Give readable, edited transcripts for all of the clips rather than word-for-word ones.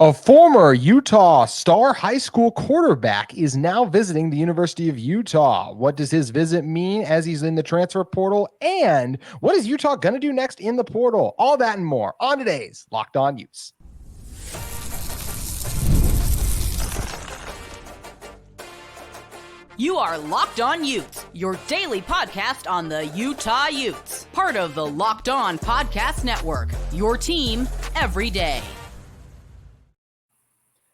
A former Utah Star High School quarterback is now visiting the University of Utah. What does his visit mean as he's in the transfer portal? And what is Utah going to do next in the portal? All that and more on today's Locked On Utes. You are Locked On Utes, your daily podcast on the Utah Utes. Part of the Locked On Podcast Network, your team every day.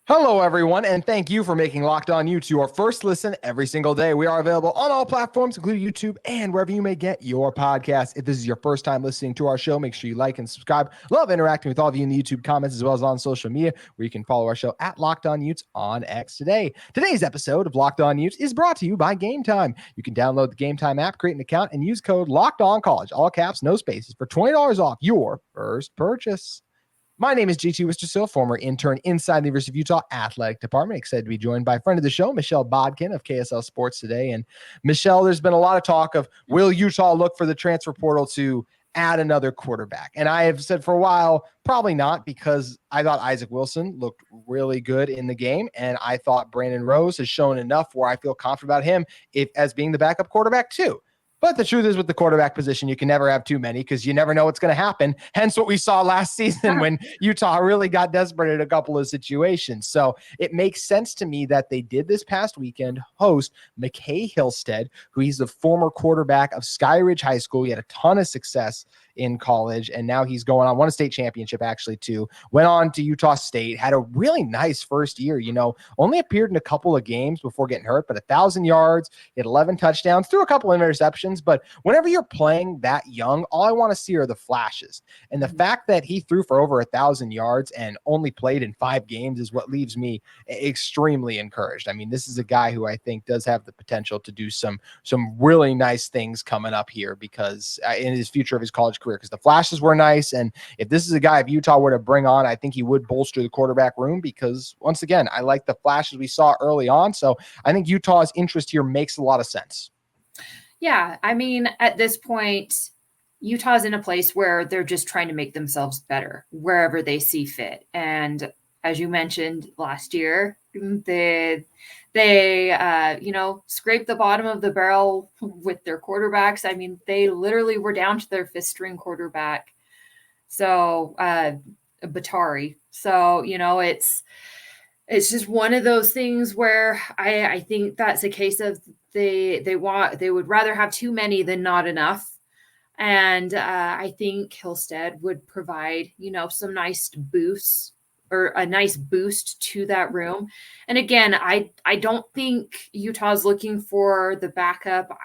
Hello, everyone, and thank you for making Locked On Utes your first listen every single day. We are available on all platforms, including YouTube and wherever you may get your podcasts. If this is your first time listening to our show, make sure you like and subscribe. Love interacting with all of you in the YouTube comments as well as on social media, where you can follow our show at Locked On Utes on X today. Today's episode of Locked On Utes is brought to you by Gametime. You can download the Gametime app, create an account, and use code LOCKEDONCollege, all caps, no spaces, for $20 off your first purchase. My name is GT Wistrcill, former intern inside the University of Utah Athletic Department. Excited to be joined by a friend of the show, Mitchelle Bodkin of KSL Sports Today. And Mitchelle, there's been a lot of talk of, will Utah look for the transfer portal to add another quarterback? And I have said for a while, probably not, because I thought Isaac Wilson looked really good in the game. And I thought Brandon Rose has shown enough where I feel confident about him as being the backup quarterback too. But the truth is, with the quarterback position, you can never have too many because you never know what's going to happen. Hence what we saw last season when Utah really got desperate in a couple of situations. So it makes sense to me that they did this past weekend host McCae Hillstead, who he's the former quarterback of Skyridge High School. He had a ton of success in college, and now he's going on, won a state championship actually too, went on to Utah State, had a really nice first year, only appeared in a couple of games before getting hurt, but 1,000 yards, hit 11 touchdowns, threw a couple of interceptions. But whenever you're playing that young, all I want to see are the flashes. And the fact that he threw for over 1,000 yards and only played in 5 games is what leaves me extremely encouraged. I mean, this is a guy who I think does have the potential to do some really nice things coming up here because in his future of his college career, because the flashes were nice. And if this is a guy, if Utah were to bring on, I think he would bolster the quarterback room because, once again, I like the flashes we saw early on. So I think Utah's interest here makes a lot of sense. Yeah, I mean, at this point, Utah's in a place where they're just trying to make themselves better wherever they see fit. And as you mentioned last year, they scraped the bottom of the barrel with their quarterbacks. I mean, they literally were down to their 5th string quarterback. So Batari. So, it's just one of those things where I think that's a case of they would rather have too many than not enough. And I think Hillstead would provide, some nice boosts or a nice boost to that room. And again, I don't think Utah's looking for the backup.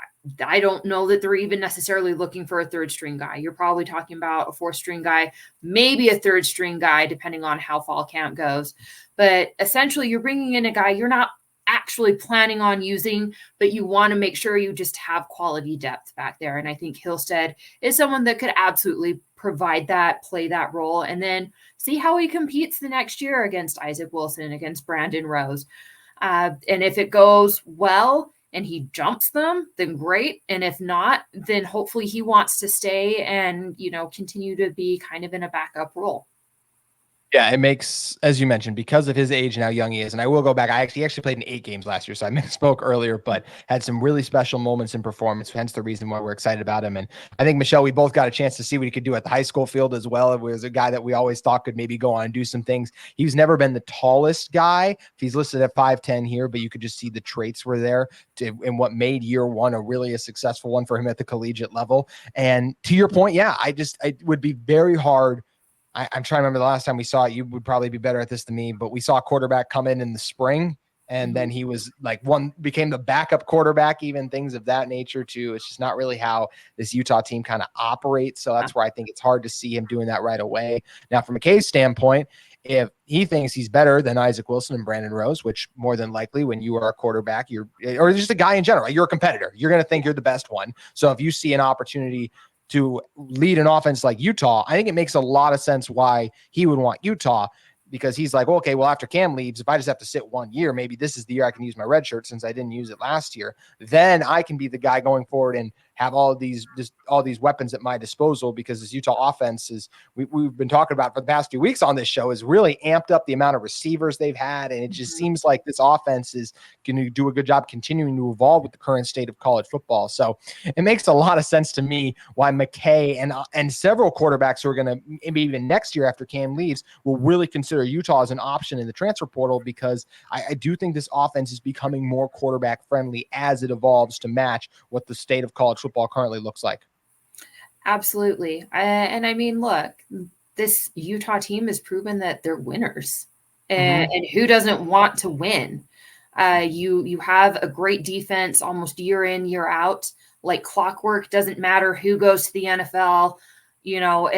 I don't know that they're even necessarily looking for a 3rd string guy. You're probably talking about a 4th string guy, maybe a 3rd string guy, depending on how fall camp goes. But essentially, you're bringing in a guy you're not actually planning on using, but you want to make sure you just have quality depth back there. And I think Hillstead is someone that could absolutely provide that, play that role, and then see how he competes the next year against Isaac Wilson, against Brandon Rose. And if it goes well and he jumps them, then great. And if not, then hopefully he wants to stay and, continue to be kind of in a backup role. Yeah, it makes, as you mentioned, because of his age and how young he is. And I will go back. He actually played in 8 games last year, so I misspoke earlier, but had some really special moments in performance, hence the reason why we're excited about him. And I think, Michelle, we both got a chance to see what he could do at the high school field as well. It was a guy that we always thought could maybe go on and do some things. He's never been the tallest guy. He's listed at 5'10" here, but you could just see the traits were there and what made year one a successful one for him at the collegiate level. And to your point, yeah, it would be very hard. I'm trying to remember the last time we saw it. You would probably be better at this than me, but we saw a quarterback come in the spring, and then he was became the backup quarterback, even things of that nature too. It's just not really how this Utah team kind of operates. So that's where I think it's hard to see him doing that right away. Now, from McCae's standpoint, if he thinks he's better than Isaac Wilson and Brandon Rose, which more than likely when you are a quarterback, or just a guy in general, you're a competitor, you're going to think you're the best one. So if you see an opportunity to lead an offense like Utah, I think it makes a lot of sense why he would want Utah, because he's like, okay, well, after Cam leaves, if I just have to sit 1 year, maybe this is the year I can use my red shirt since I didn't use it last year. Then I can be the guy going forward and have all these weapons at my disposal, because this Utah offense is, we've been talking about for the past few weeks on this show, has really amped up the amount of receivers they've had. And it just seems like this offense is going to do a good job continuing to evolve with the current state of college football. So it makes a lot of sense to me why McCae and several quarterbacks who are going to, maybe even next year after Cam leaves, will really consider Utah as an option in the transfer portal, because I do think this offense is becoming more quarterback friendly as it evolves to match what the state of college football currently looks like. Absolutely. And I mean, look, this Utah team has proven that they're winners, and who doesn't want to win? You have a great defense almost year in, year out, like clockwork. Doesn't matter who goes to the NFL. You know,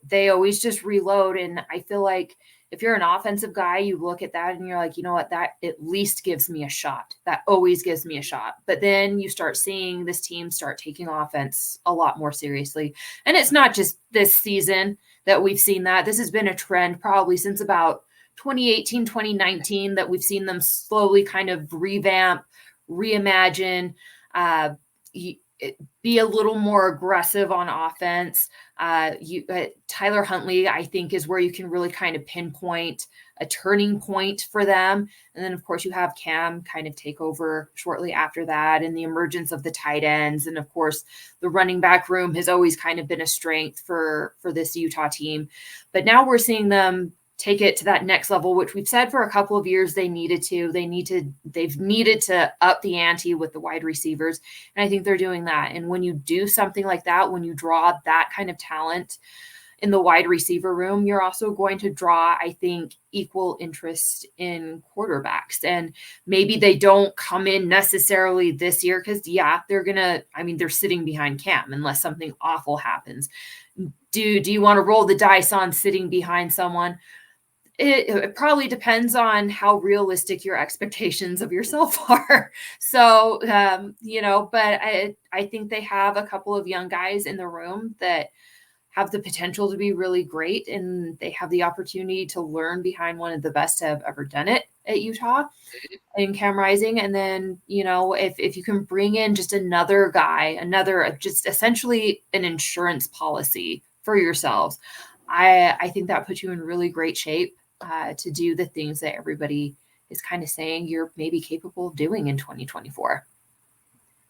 they always just reload. And I feel like if you're an offensive guy, you look at that and you're like, you know what, that at least gives me a shot. That always gives me a shot. But then you start seeing this team start taking offense a lot more seriously. And it's not just this season that we've seen that. This has been a trend probably since about 2018, 2019, that we've seen them slowly kind of revamp, reimagine, be a little more aggressive on offense. Tyler Huntley, I think, is where you can really kind of pinpoint a turning point for them. And then, of course, you have Cam kind of take over shortly after that, and the emergence of the tight ends. And, of course, the running back room has always kind of been a strength for this Utah team. But now we're seeing them take it to that next level, which we've said for a couple of years they've needed to up the ante with the wide receivers. And I think they're doing that. And when you do something like that, when you draw that kind of talent in the wide receiver room, you're also going to draw, I think, equal interest in quarterbacks. And maybe they don't come in necessarily this year because, they're sitting behind Cam unless something awful happens. Do you want to roll the dice on sitting behind someone? It probably depends on how realistic your expectations of yourself are. So, but I think they have a couple of young guys in the room that have the potential to be really great, and they have the opportunity to learn behind one of the best to have ever done it at Utah in Cam Rising. And then, if you can bring in just another guy, just essentially an insurance policy for yourselves, I think that puts you in really great shape to do the things that everybody is kind of saying you're maybe capable of doing in 2024.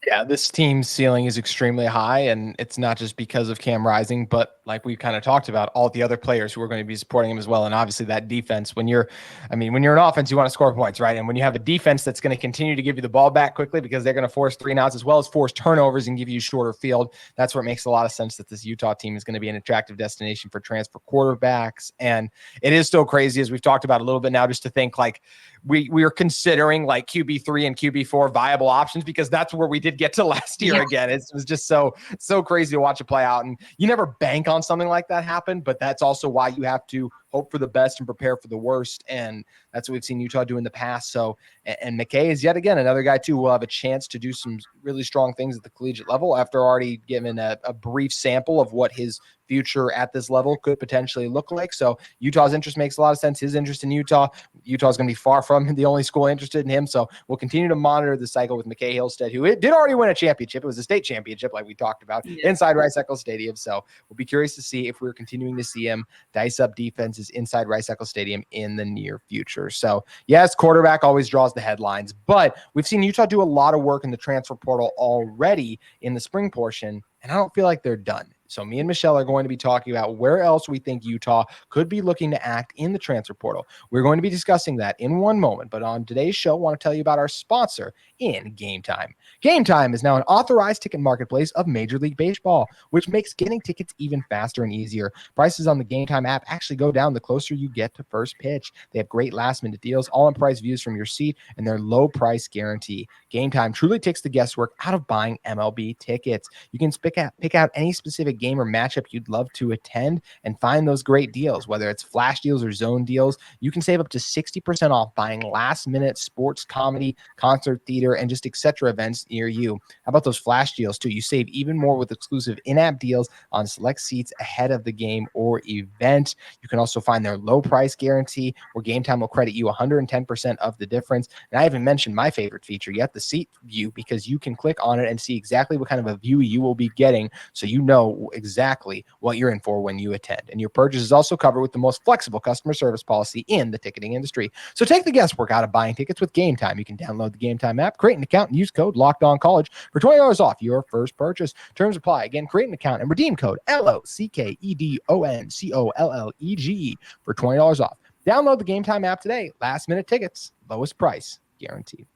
Yeah, this team's ceiling is extremely high, and it's not just because of Cam Rising, but like we've kind of talked about, all the other players who are going to be supporting him as well. And obviously that defense, when you're an offense, you want to score points, right? And when you have a defense that's going to continue to give you the ball back quickly because they're going to force 3 and outs as well as force turnovers and give you shorter field, that's where it makes a lot of sense that this Utah team is going to be an attractive destination for transfer quarterbacks. And it is still crazy, as we've talked about a little bit now, just to think like we are considering like QB3 and QB4 viable options, because that's where we did get to last year again. It was just so crazy to watch it play out. And you never bank on something like that happen, but that's also why you have to hope for the best and prepare for the worst. And that's what we've seen Utah do in the past. So, and McCae is yet again another guy too who will have a chance to do some really strong things at the collegiate level after already given a brief sample of what his future at this level could potentially look like. So Utah's interest makes a lot of sense. His interest in Utah is going to be far from the only school interested in him. So we'll continue to monitor the cycle with McCae Hillstead, who did already win a championship. It was a state championship, like we talked about, inside Rice-Eccles Stadium. So we'll be curious to see if we're continuing to see him dice up defenses inside Rice-Eccles Stadium in the near future. So yes, quarterback always draws the headlines, but we've seen Utah do a lot of work in the transfer portal already in the spring portion, and I don't feel like they're done. So me and Michelle are going to be talking about where else we think Utah could be looking to act in the transfer portal. We're going to be discussing that in one moment, but on today's show, I want to tell you about our sponsor in Gametime. Gametime is now an authorized ticket marketplace of Major League Baseball, which makes getting tickets even faster and easier. Prices on the Gametime app actually go down the closer you get to first pitch. They have great last-minute deals, all-in-price views from your seat, and their low price guarantee. Gametime truly takes the guesswork out of buying MLB tickets. You can pick out any specific game or matchup you'd love to attend and find those great deals, whether it's flash deals or zone deals. You can save up to 60% off buying last-minute sports, comedy, concert, theater, and just etc. events near you. How about those flash deals too? You save even more with exclusive in-app deals on select seats ahead of the game or event. You can also find their low price guarantee, where Gametime will credit you 110% of the difference. And I haven't mentioned my favorite feature yet, the seat view, because you can click on it and see exactly what kind of a view you will be getting, so you know exactly what you're in for when you attend. And your purchase is also covered with the most flexible customer service policy in the ticketing industry. So take the guesswork out of buying tickets with Gametime. You can download the Gametime app, create an account, and use code LOCKEDONCollege for $20 off your first purchase. Terms apply. Again, create an account and redeem code LOCKEDONCOLLEGE for $20 off. Download the Gametime app today. Last minute tickets, lowest price guaranteed.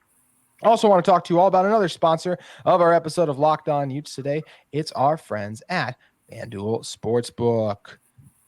I also want to talk to you all about another sponsor of our episode of Locked On Utes today. It's our friends at FanDuel Sportsbook.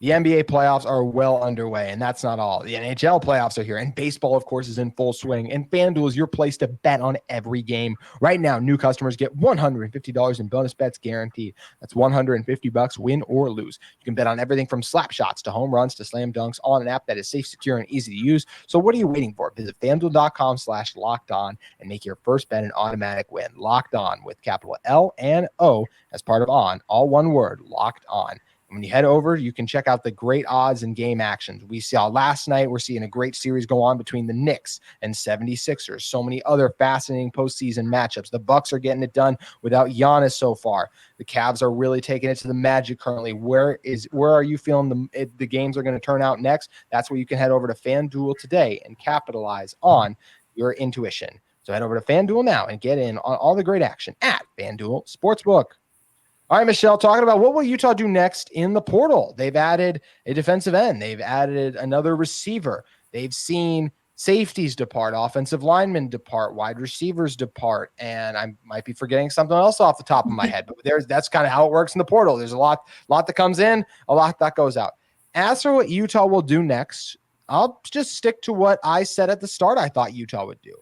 The NBA playoffs are well underway, and that's not all. The NHL playoffs are here, and baseball, of course, is in full swing, and FanDuel is your place to bet on every game. Right now, new customers get $150 in bonus bets guaranteed. That's $150 win or lose. You can bet on everything from slap shots to home runs to slam dunks on an app that is safe, secure, and easy to use. So what are you waiting for? Visit FanDuel.com/lockedon and make your first bet an automatic win. Locked On with capital L and O as part of on, all one word, Locked On. When you head over, you can check out the great odds and game actions. We saw last night, we're seeing a great series go on between the Knicks and 76ers. So many other fascinating postseason matchups. The Bucks are getting it done without Giannis so far. The Cavs are really taking it to the Magic currently. Where are you feeling the games are going to turn out next? That's where you can head over to FanDuel today and capitalize on your intuition. So head over to FanDuel now and get in on all the great action at FanDuel Sportsbook. All right, Michelle, talking about what will Utah do next in the portal? They've added a defensive end. They've added another receiver. They've seen safeties depart, offensive linemen depart, wide receivers depart, and I might be forgetting something else off the top of my head, but that's kind of how it works in the portal. There's a lot that comes in, a lot that goes out. As for what Utah will do next, I'll just stick to what I said at the start I thought Utah would do.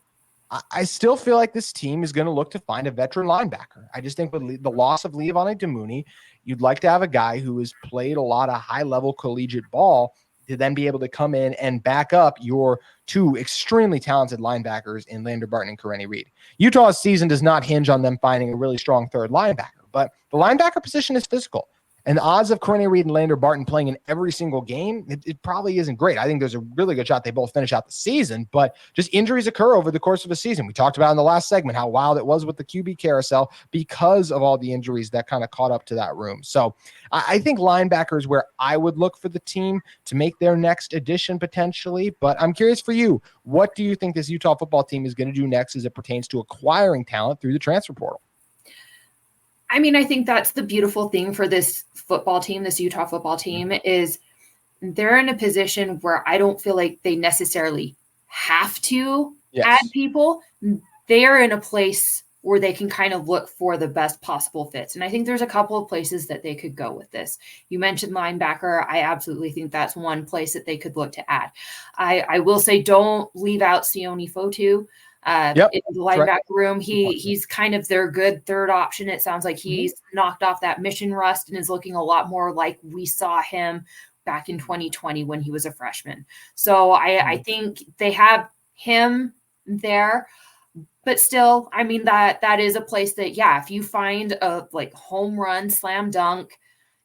I still feel like this team is going to look to find a veteran linebacker. I just think with the loss of Le'Veon Damuni, you'd like to have a guy who has played a lot of high-level collegiate ball to then be able to come in and back up your two extremely talented linebackers in Lander Barton and Karene Reed. Utah's season does not hinge on them finding a really strong third linebacker, but the linebacker position is physical. And the odds of Karene Reed and Lander Barton playing in every single game, it probably isn't great. I think there's a really good shot they both finish out the season, but just injuries occur over the course of a season. We talked about in the last segment how wild it was with the QB carousel because of all the injuries that kind of caught up to that room. So I think linebacker is where I would look for the team to make their next addition potentially. But I'm curious for you, what do you think this Utah football team is going to do next as it pertains to acquiring talent through the transfer portal? I mean, I think that's the beautiful thing for this football team, this Utah football team, is they're in a position where I don't feel like they necessarily have to add people. They are in a place where they can kind of look for the best possible fits. And I think there's a couple of places that they could go with this. You mentioned linebacker. I absolutely think that's one place that they could look to add. I will say, don't leave out Sione Fotu. In the linebacker room. He's kind of their good third option. It sounds like he's knocked off that mission rust and is looking a lot more like we saw him back in 2020 when he was a freshman. So I think they have him there, but still, I mean, that is a place that, if you find a like home run, slam dunk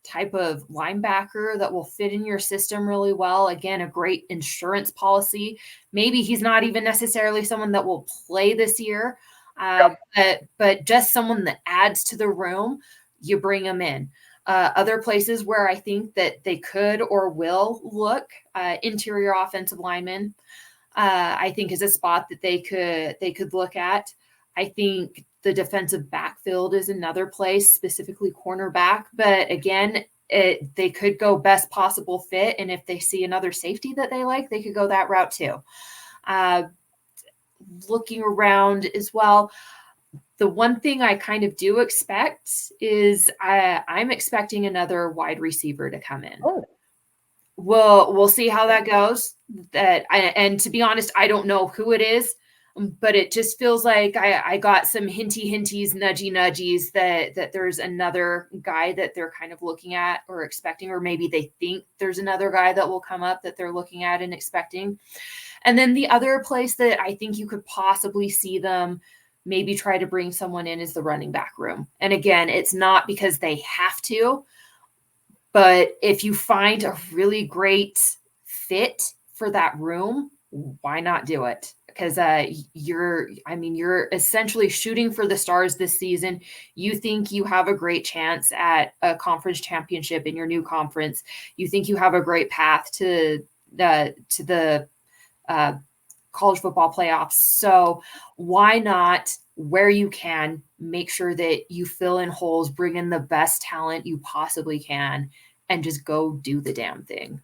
type of linebacker that will fit in your system really well. Again, a great insurance policy. Maybe he's not even necessarily someone that will play this year, but just someone that adds to the room, you bring him in. Other places where I think that they could or will look, interior offensive linemen, I think is a spot that they could look at. I think the defensive backfield is another place, specifically cornerback. But again, they could go best possible fit. And if they see another safety that they like, they could go that route too. Looking around as well, the one thing I kind of do expect is I'm expecting another wide receiver to come in. Oh. We'll see how that goes. And to be honest, I don't know who it is. but it just feels like I got some hinties, nudgies that there's another guy that they're kind of looking at or expecting, or maybe they think there's another guy that will come up that they're looking at and expecting. And then the other place that I think you could possibly see them maybe try to bring someone in is the running back room. And again, it's not because they have to, but if you find a really great fit for that room, why not do it? Because you're essentially shooting for the stars this season. You think you have a great chance at a conference championship in your new conference. You think you have a great path to the college football playoffs. So why not, where you can, make sure that you fill in holes, bring in the best talent you possibly can, and just go do the damn thing.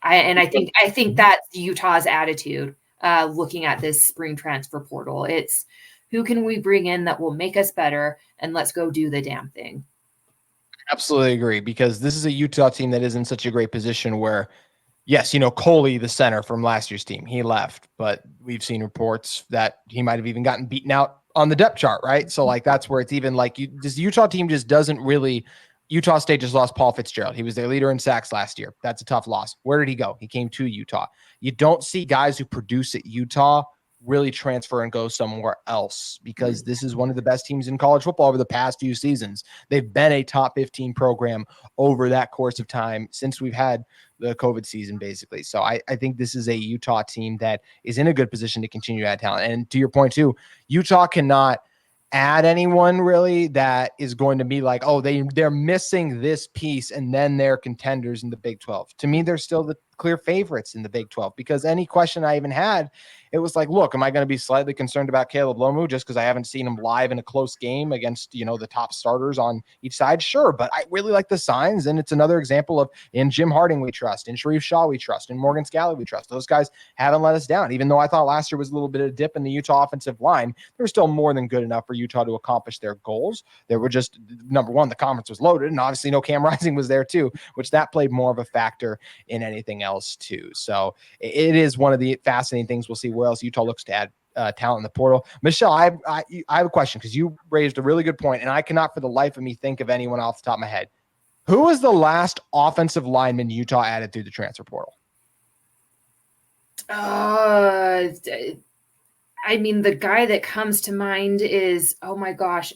I think that's Utah's attitude. Looking at this spring transfer portal, it's who can we bring in that will make us better, and let's go do the damn thing. Absolutely agree, because this is a Utah team that is in such a great position where, yes, Coley, the center from last year's team, he left, but we've seen reports that he might have even gotten beaten out on the depth chart, right? So that's where it's even like this Utah team just doesn't really. Utah State just lost Paul Fitzgerald. He was their leader in sacks last year. That's a tough loss. Where did he go? He came to Utah. You don't see guys who produce at Utah really transfer and go somewhere else, because this is one of the best teams in college football over the past few seasons. They've been a top 15 program over that course of time since we've had the COVID season, basically. So I think this is a Utah team that is in a good position to continue to add talent. And to your point too, Utah cannot add anyone really that is going to be like, oh, they're missing this piece and then they're contenders in the Big 12. To me, they're still the clear favorites in the Big 12, because any question I even had, it was like, look, am I going to be slightly concerned about Caleb Lomu just because I haven't seen him live in a close game against, the top starters on each side? Sure. But I really like the signs. And it's another example of, in Jim Harding we trust, in Sharif Shaw we trust, in Morgan Scalley we trust. Those guys haven't let us down. Even though I thought last year was a little bit of a dip in the Utah offensive line, they were still more than good enough for Utah to accomplish their goals. They were just, number one, the conference was loaded, and obviously no Cam Rising was there too, which that played more of a factor in anything else too. So it is one of the fascinating things. We'll see where else Utah looks to add talent in the portal. Michelle, I have a question, because you raised a really good point, and I cannot for the life of me think of anyone off the top of my head. Who was the last offensive lineman Utah added through the transfer portal? The guy that comes to mind is, oh my gosh,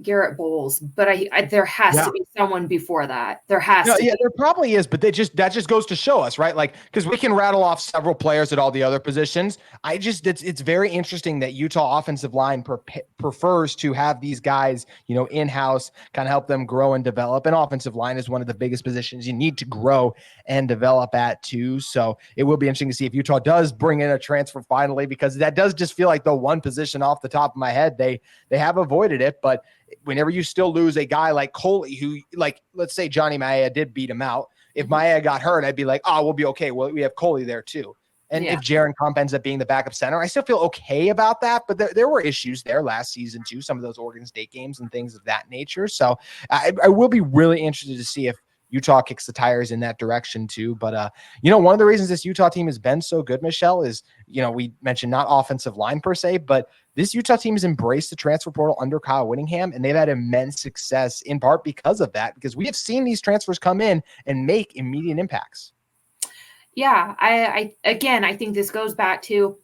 Garrett Bowles, but there has to be someone before that. There has to be. Yeah, there probably is, but that just goes to show us, right? Like, because we can rattle off several players at all the other positions. It's very interesting that Utah offensive line prefers to have these guys, in-house, kind of help them grow and develop. And offensive line is one of the biggest positions you need to grow and develop at too. So it will be interesting to see if Utah does bring in a transfer finally, because that does just feel like the one position off the top of my head they have avoided it. But whenever you still lose a guy like Coley, who, like, let's say Johnny Maia did beat him out. If Maia got hurt, I'd be like, oh, we'll be okay. Well, we have Coley there too. And if Jaron Crump ends up being the backup center, I still feel okay about that. But there were issues there last season too, some of those Oregon State games and things of that nature. So I will be really interested to see if Utah kicks the tires in that direction too. But, one of the reasons this Utah team has been so good, Michelle, is, we mentioned not offensive line per se, but this Utah team has embraced the transfer portal under Kyle Whittingham, and they've had immense success in part because of that, because we have seen these transfers come in and make immediate impacts. Yeah, I think this goes back to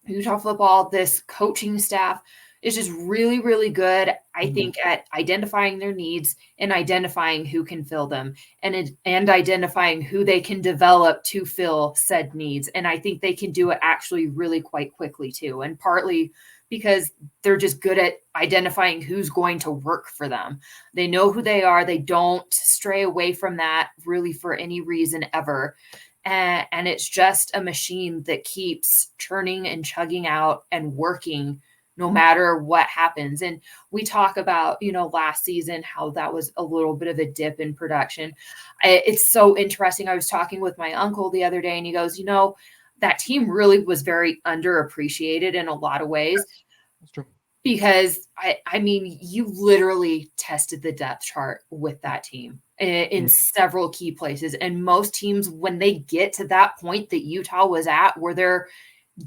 Utah football. This coaching staff is just really, really good, I think, at identifying their needs and identifying who can fill them, and identifying who they can develop to fill said needs. And I think they can do it actually really quite quickly too. And partly because they're just good at identifying who's going to work for them. They know who they are. They don't stray away from that really for any reason ever. And it's just a machine that keeps churning and chugging out and working no matter what happens. And we talk about, last season, how that was a little bit of a dip in production. It's so interesting. I was talking with my uncle the other day, and he goes, that team really was very underappreciated in a lot of ways. That's true. Because you literally tested the depth chart with that team in several key places. And most teams, when they get to that point that Utah was at, where they're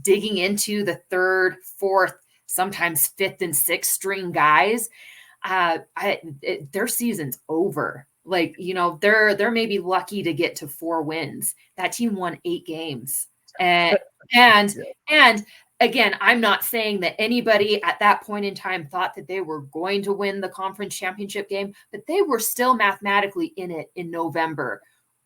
digging into the third, fourth, sometimes fifth and sixth string guys, their season's over. Like, they're maybe lucky to get to 4 wins. That team won 8 games. And again, I'm not saying that anybody at that point in time thought that they were going to win the conference championship game, but they were still mathematically in it in November,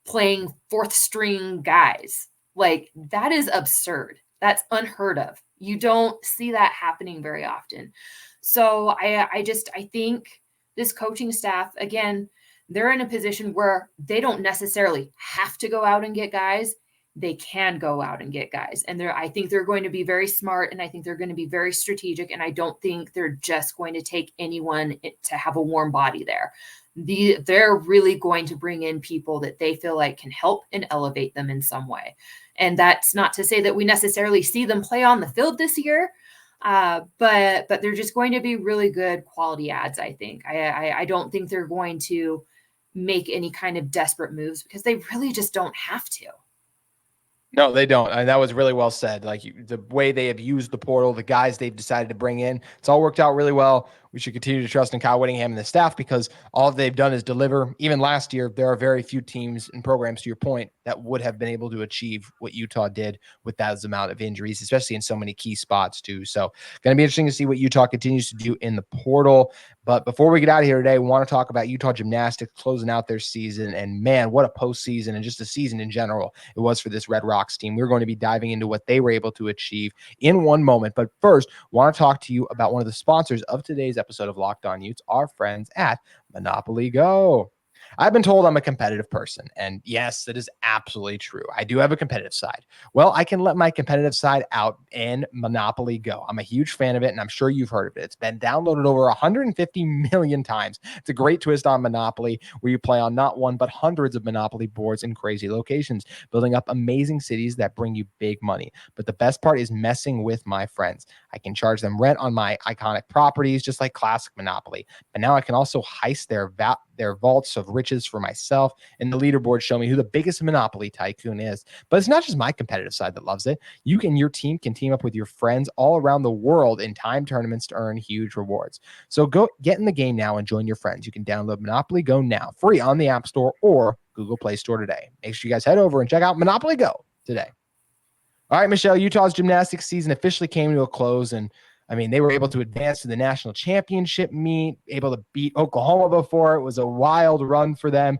playing 4th string guys. Like, that is absurd. That's unheard of. You don't see that happening very often. So I think this coaching staff, again, they're in a position where they don't necessarily have to go out and get guys. They can go out and get guys. And I think they're going to be very smart, and I think they're going to be very strategic. And I don't think they're just going to take anyone to have a warm body there. They're really going to bring in people that they feel like can help and elevate them in some way. And that's not to say that we necessarily see them play on the field this year, but they're just going to be really good quality ads, I think. I don't think they're going to make any kind of desperate moves because they really just don't have to. No, they don't. And that was really well said. Like the way they have used the portal, the guys they've decided to bring in, it's all worked out really well. We should continue to trust in Kyle Whittingham and the staff because all they've done is deliver. Even last year, there are very few teams and programs, to your point, that would have been able to achieve what Utah did with that amount of injuries, especially in so many key spots too. So going to be interesting to see what Utah continues to do in the portal. But before we get out of here today, we want to talk about Utah Gymnastics closing out their season. And man, what a postseason and just a season in general it was for this Red Rocks team. We're going to be diving into what they were able to achieve in one moment. But first, want to talk to you about one of the sponsors of today's episode of Locked On Utes, our friends at Monopoly Go. I've been told I'm a competitive person, and yes, that is absolutely true. I do have a competitive side. Well, I can let my competitive side out in Monopoly Go. I'm a huge fan of it, and I'm sure you've heard of it. It's been downloaded over 150 million times. It's a great twist on Monopoly, where you play on not one, but hundreds of Monopoly boards in crazy locations, building up amazing cities that bring you big money. But the best part is messing with my friends. I can charge them rent on my iconic properties, just like classic Monopoly. And now I can also heist their vaults of riches for myself, and the leaderboards show me who the biggest Monopoly tycoon is. But it's not just my competitive side that loves it. You and your team can team up with your friends all around the world in time tournaments to earn huge rewards. So go get in the game now and join your friends. You can download Monopoly Go now, free on the App Store or Google Play Store today. Make sure you guys head over and check out Monopoly Go today. All right, Michelle, Utah's gymnastics season officially came to a close, and I mean, they were able to advance to the national championship meet, able to beat Oklahoma before. It was a wild run for them.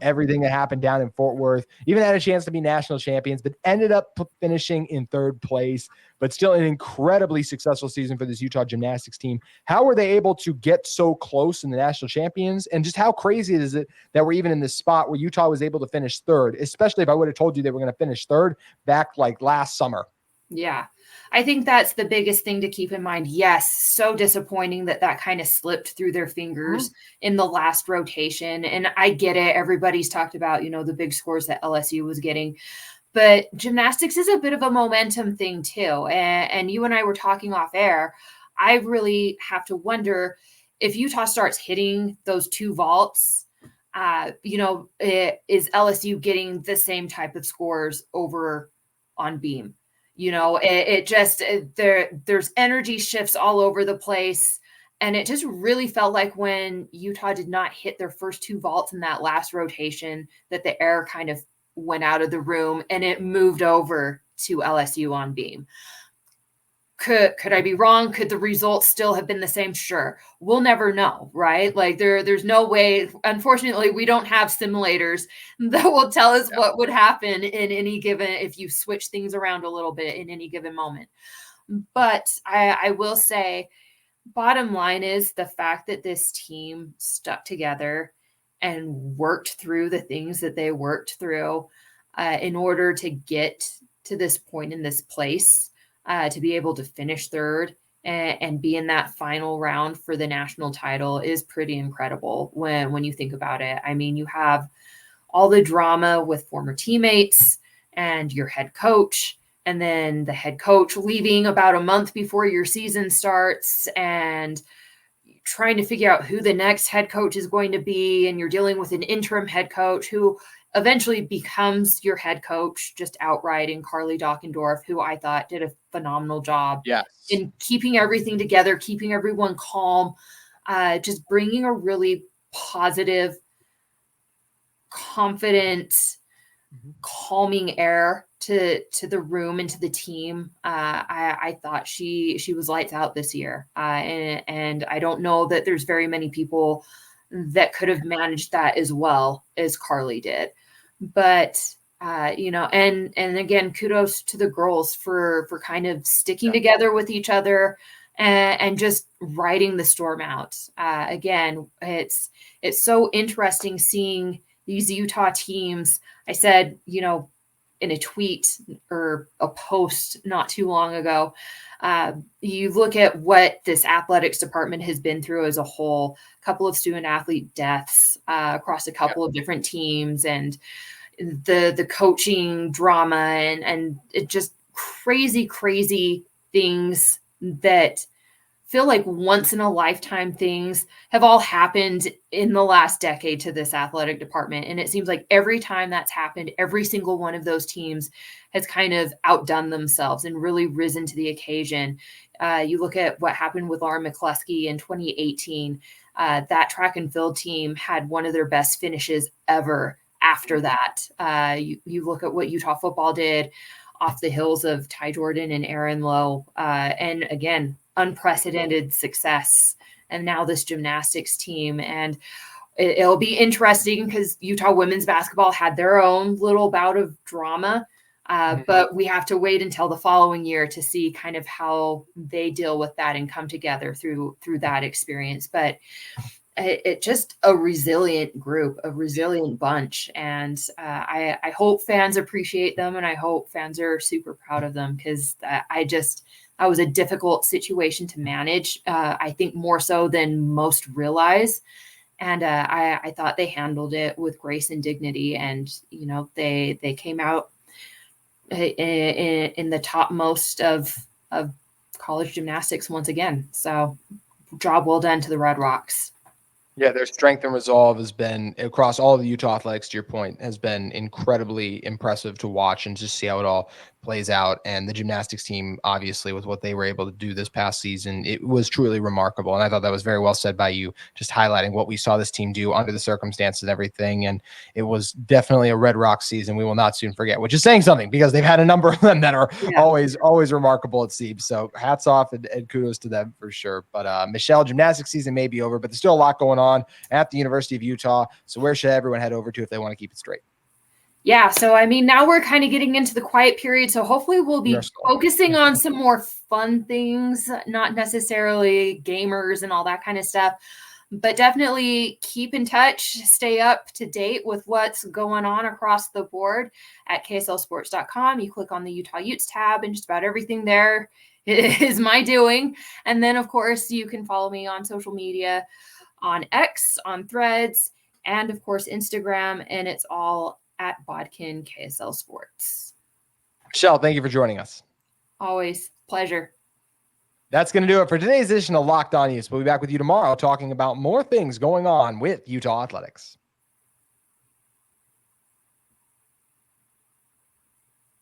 Everything that happened down in Fort Worth, even had a chance to be national champions, but ended up finishing in 3rd place. But still an incredibly successful season for this Utah gymnastics team. How were they able to get so close in the national champions? And just how crazy is it that we're even in this spot where Utah was able to finish 3rd, especially if I would have told you they were going to finish 3rd back like last summer? Yeah, I think that's the biggest thing to keep in mind. Yes, so disappointing that kind of slipped through their fingers in the last rotation. And I get it. Everybody's talked about, the big scores that LSU was getting. But gymnastics is a bit of a momentum thing too. And you and I were talking off air. I really have to wonder if Utah starts hitting those 2 vaults, is LSU getting the same type of scores over on beam? There's energy shifts all over the place. And it just really felt like when Utah did not hit their first 2 vaults in that last rotation, that the air kind of went out of the room and it moved over to LSU on beam. Could I be wrong? Could the results still have been the same? Sure. We'll never know, right? Like there's no way. Unfortunately, we don't have simulators that will tell us what would happen in any given, if you switch things around a little bit in any given moment. But I will say, bottom line is the fact that this team stuck together and worked through the things that they worked through in order to get to this point in this place. To be able to finish 3rd and be in that final round for the national title is pretty incredible when you think about it. I mean, you have all the drama with former teammates and your head coach, and then the head coach leaving about a month before your season starts and trying to figure out who the next head coach is going to be. And you're dealing with an interim head coach who eventually becomes your head coach just outright in Carly Dockendorf, who I thought did a phenomenal job in keeping everything together, keeping everyone calm, just bringing a really positive, confident, calming air to the room and to the team. I thought she was lights out this year. And I don't know that there's very many people that could have managed that as well as Carly did. But, and again, kudos to the girls for kind of sticking together with each other and just riding the storm out. Again, it's so interesting seeing these Utah teams. I said, in a tweet or a post not too long ago, you look at what this athletics department has been through as a whole, a couple of student athlete deaths across a couple of different teams, and the coaching drama and it just crazy things that feel like once in a lifetime things have all happened in the last decade to this athletic department. And it seems like every time that's happened, every single one of those teams has kind of outdone themselves and really risen to the occasion. You look at what happened with Lauren McCluskey in 2018. That track and field team had one of their best finishes ever after that. You look at what Utah football did off the hills of Ty Jordan and Aaron Lowe. And again, unprecedented success. And now this gymnastics team. And it'll be interesting because Utah women's basketball had their own little bout of drama. But we have to wait until the following year to see kind of how they deal with that and come together through that experience. But it just a resilient group, a resilient bunch. And I hope fans appreciate them, and I hope fans are super proud of them, because that was a difficult situation to manage. I think more so than most realize. And I thought they handled it with grace and dignity. And, they came out in the topmost of college gymnastics once again. So job well done to the Red Rocks. Yeah, their strength and resolve has been, across all of the Utah athletics, to your point, has been incredibly impressive to watch and just see how it all plays out. And the gymnastics team, obviously, with what they were able to do this past season, it was truly remarkable. And I thought that was very well said by you, just highlighting what we saw this team do under the circumstances and everything. And it was definitely a Red Rock season we will not soon forget, which is saying something, because they've had a number of them that are always remarkable, it seems. So hats off and kudos to them for sure. But Michelle, gymnastics season may be over, but there's still a lot going on at the University of Utah. So where should everyone head over to if they want to keep it straight? Yeah. So, now we're kind of getting into the quiet period. So hopefully we'll be focusing on some more fun things, not necessarily gamers and all that kind of stuff, but definitely keep in touch, stay up to date with what's going on across the board at kslsports.com. You click on the Utah Utes tab, and just about everything there is my doing. And then, of course, you can follow me on social media, on X, on Threads, and of course Instagram, and it's all at Bodkin KSL Sports. Michelle, thank you for joining us. Always pleasure. That's going to do it for today's edition of Locked On Utes. We'll be back with you tomorrow talking about more things going on with Utah athletics.